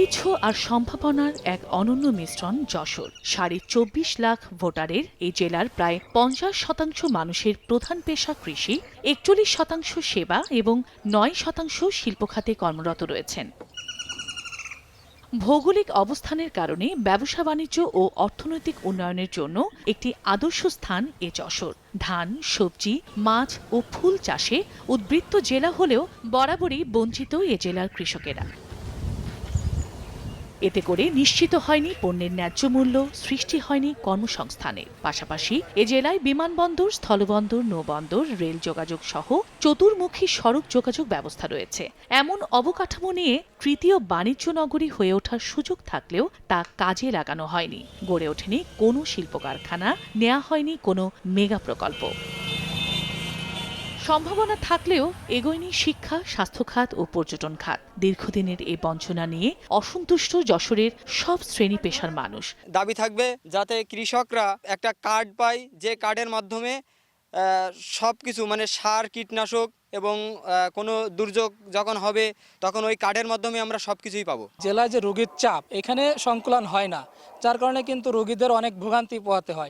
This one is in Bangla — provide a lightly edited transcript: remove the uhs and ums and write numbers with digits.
ঐতিহ্য আর সম্ভাবনার এক অনন্য মিশ্রণ যশোর। 24.5 লাখ ভোটারের এই জেলার প্রায় 50% মানুষের প্রধান পেশা কৃষি, 41% সেবা এবং 9% শিল্প খাতে কর্মরত রয়েছেন। ভৌগোলিক অবস্থানের কারণে ব্যবসা বাণিজ্য ও অর্থনৈতিক উন্নয়নের জন্য একটি আদর্শ স্থান এ যশোর। ধান, সবজি, মাছ ও ফুল চাষে উদ্বৃত্ত জেলা হলেও বরাবরই বঞ্চিত এ জেলার কৃষকেরা। এতে করে নিশ্চিত হয়নি পণ্যের ন্যায্য মূল্য, সৃষ্টি হয়নি কর্মসংস্থানের। পাশাপাশি এ জেলায় বিমানবন্দর, স্থলবন্দর, নৌবন্দর, রেল যোগাযোগ সহ চতুর্মুখী সড়ক যোগাযোগ ব্যবস্থা রয়েছে। এমন অবকাঠামো নিয়ে তৃতীয় বাণিজ্য নগরী হয়ে ওঠার সুযোগ থাকলেও তা কাজে লাগানো হয়নি। গড়ে ওঠেনি কোনো শিল্প কারখানা, নেওয়া হয়নি কোনো মেগা প্রকল্প। সম্ভাবনা থাকলেও এগোয়নি শিক্ষা, স্বাস্থ্য খাত ও পর্যটন খাত। দীর্ঘদিনের এই বঞ্চনা নিয়ে অসন্তুষ্ট যশোরের সব শ্রেণী পেশার মানুষ। দাবি থাকবে যাতে কৃষকরা একটা কার্ড পায়, যে কার্ডের মাধ্যমে সব কিছু মানে সার, কীটনাশক এবং কোনো দুর্যোগ যখন হবে তখন ওই কার্ডের মাধ্যমে আমরা সব কিছুই পাবো। জেলায় যে রোগীর চাপ, এখানে সংকুলন হয় না, যার কারণে কিন্তু রোগীদের অনেক ভোগান্তি পোহাতে হয়।